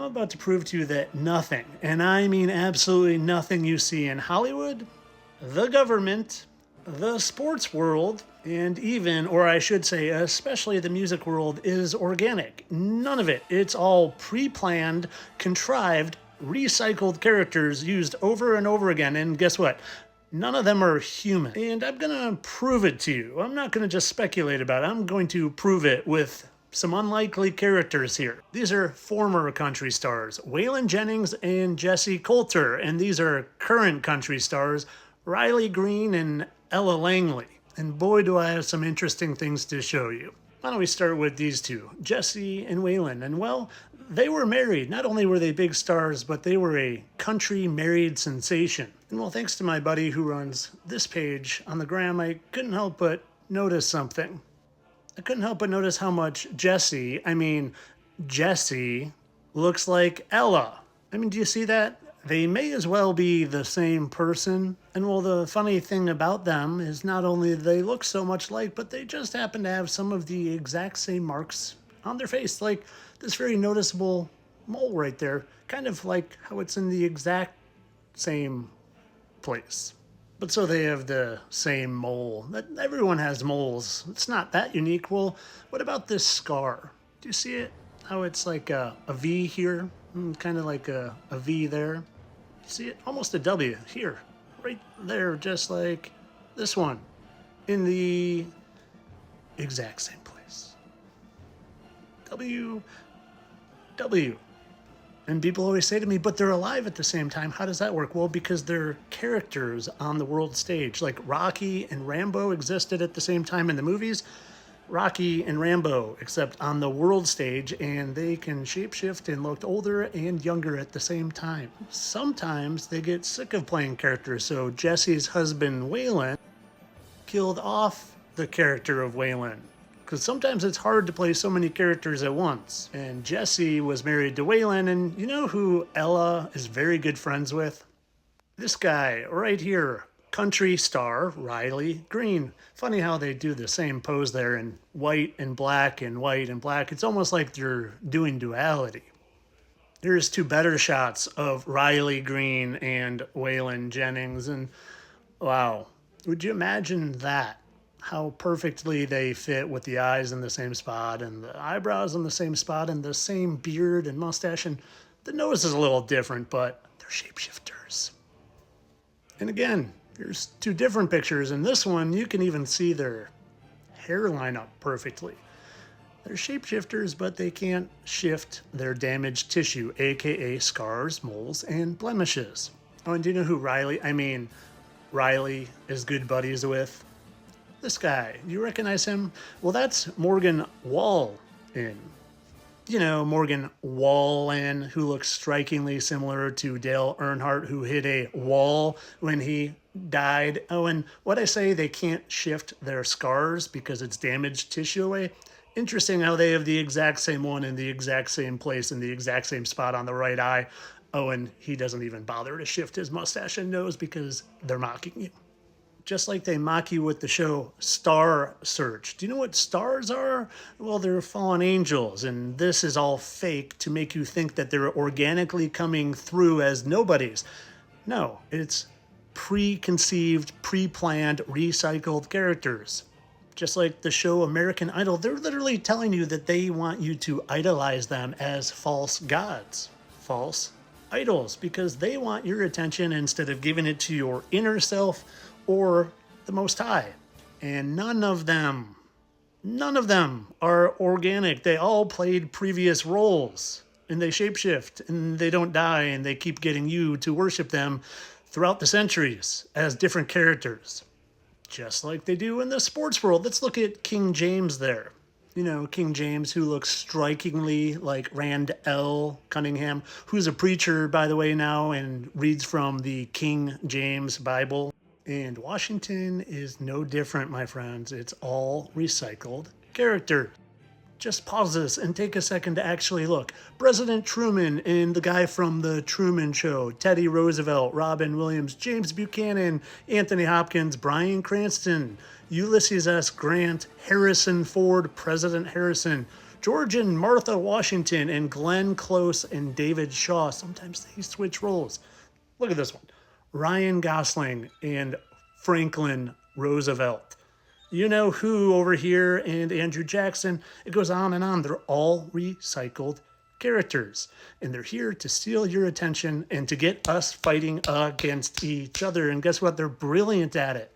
about to prove to you that nothing, and I mean absolutely nothing you see in Hollywood, the government, the sports world, and even, or I should say, especially the music world, is organic. None of it. It's all pre-planned, contrived, recycled characters used over and over again. And guess what? None of them are human. And I'm gonna prove it to you. I'm not gonna just speculate about it. I'm going to prove it with some unlikely characters here. These are former country stars, Waylon Jennings and Jessie Colter, and these are current country stars, Riley Green and Elle Langley. And boy, do I have some interesting things to show you. Why don't we start with these two, Jessie and Waylon? And well, they were married. Not only were they big stars, but they were a country married sensation. And well, thanks to my buddy who runs this page on the gram, I couldn't help but notice something. I couldn't help but notice how much Jessie looks like Ella. I mean, do you see that? They may as well be the same person. And well, the funny thing about them is not only do they look so much alike, but they just happen to have some of the exact same marks on their face. Like this very noticeable mole right there, kind of like how it's in the exact same place. But so they have the same mole. Everyone has moles. It's not that unique. Well, what about this scar? Do you see it? How it's like a V here? Kind of like a V there. See it? Almost a W here. Right there, just like this one. In the exact same place. W. And people always say to me, but they're alive at the same time. How does that work? Well, because they're characters on the world stage. Like Rocky and Rambo existed at the same time in the movies. Rocky and Rambo, except on the world stage, and they can shapeshift and look older and younger at the same time. Sometimes they get sick of playing characters, so Jessie's husband, Waylon, killed off the character of Waylon. Because sometimes it's hard to play so many characters at once. And Jessie was married to Waylon, and you know who Ella is very good friends with? This guy right here, country star Riley Green. Funny how they do the same pose there in white and black and white and black. It's almost like they're doing duality. Here's two better shots of Riley Green and Waylon Jennings, and wow, would you imagine that? How perfectly they fit with the eyes in the same spot and the eyebrows in the same spot and the same beard and mustache, and the nose is a little different, but they're shapeshifters. And again, here's two different pictures. In this one, you can even see their hair line up perfectly. They're shapeshifters, but they can't shift their damaged tissue, aka scars, moles, and blemishes. Oh, and do you know who Riley is good buddies with? This guy. You recognize him? Well, that's Morgan Wallen. You know, Morgan Wallen, who looks strikingly similar to Dale Earnhardt, who hit a wall when he died. Oh, and what I say, they can't shift their scars because it's damaged tissue away. Interesting how they have the exact same one in the exact same place in the exact same spot on the right eye. Oh, and he doesn't even bother to shift his mustache and nose because they're mocking you. Just like they mock you with the show Star Search. Do you know what stars are? Well, they're fallen angels, and this is all fake to make you think that they're organically coming through as nobodies. No, it's preconceived, pre-planned, recycled characters. Just like the show American Idol, they're literally telling you that they want you to idolize them as false gods, false idols, because they want your attention instead of giving it to your inner self or the Most High. And none of them are organic. They all played previous roles, and they shapeshift, and they don't die, and they keep getting you to worship them throughout the centuries as different characters. Just like they do in the sports world. Let's look at King James there. You know, King James, who looks strikingly like Randall Cunningham, who's a preacher, by the way, now, and reads from the King James Bible. And Washington is no different, my friends. It's all recycled character. Just pause this and take a second to actually look. President Truman and the guy from The Truman Show, Teddy Roosevelt, Robin Williams, James Buchanan, Anthony Hopkins, Bryan Cranston, Ulysses S. Grant, Harrison Ford, President Harrison, George and Martha Washington and Glenn Close and David Shaw. Sometimes they switch roles. Look at this one. Ryan Gosling and Franklin Roosevelt. You know who over here and Andrew Jackson. It goes on and on. They're all recycled characters. And they're here to steal your attention and to get us fighting against each other. And guess what? They're brilliant at it.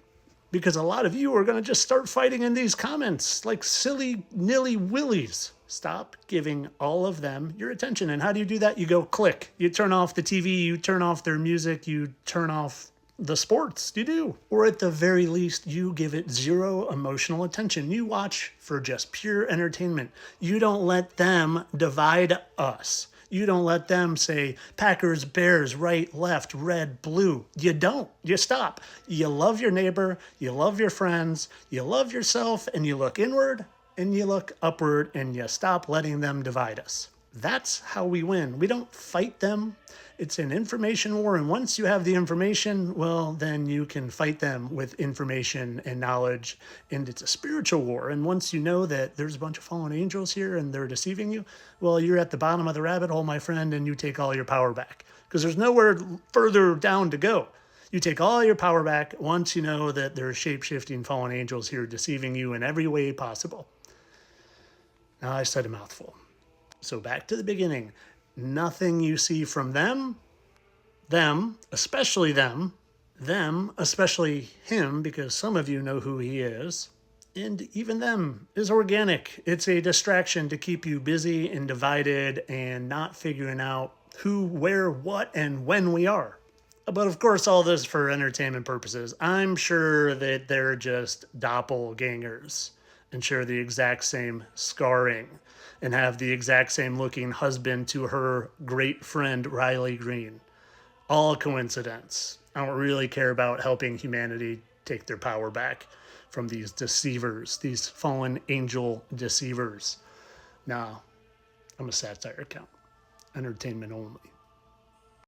Because a lot of you are going to just start fighting in these comments like silly nilly willies. Stop giving all of them your attention. And how do you do that? You go click. You turn off the TV, you turn off their music, you turn off the sports. You do. Or at the very least, you give it zero emotional attention. You watch for just pure entertainment. You don't let them divide us. You don't let them say Packers, Bears, right, left, red, blue. You don't. You stop. You love your neighbor. You love your friends. You love yourself, and you look inward and you look upward and you stop letting them divide us. That's how we win. We don't fight them. It's an information war. And once you have the information, well, then you can fight them with information and knowledge. And it's a spiritual war. And once you know that there's a bunch of fallen angels here and they're deceiving you, well, you're at the bottom of the rabbit hole, my friend, and you take all your power back. Because there's nowhere further down to go. You take all your power back once you know that there are shape-shifting fallen angels here deceiving you in every way possible. Now I said a mouthful. So back to the beginning. Nothing you see from them, especially them, especially him, because some of you know who he is, and even them, is organic. It's a distraction to keep you busy and divided and not figuring out who, where, what, and when we are. But of course, all this for entertainment purposes. I'm sure that they're just doppelgangers and share the exact same scarring and have the exact same looking husband to her great friend Riley Green. All coincidence. I don't really care about helping humanity take their power back from these deceivers, these fallen angel deceivers. Nah, I'm a satire account. Entertainment only.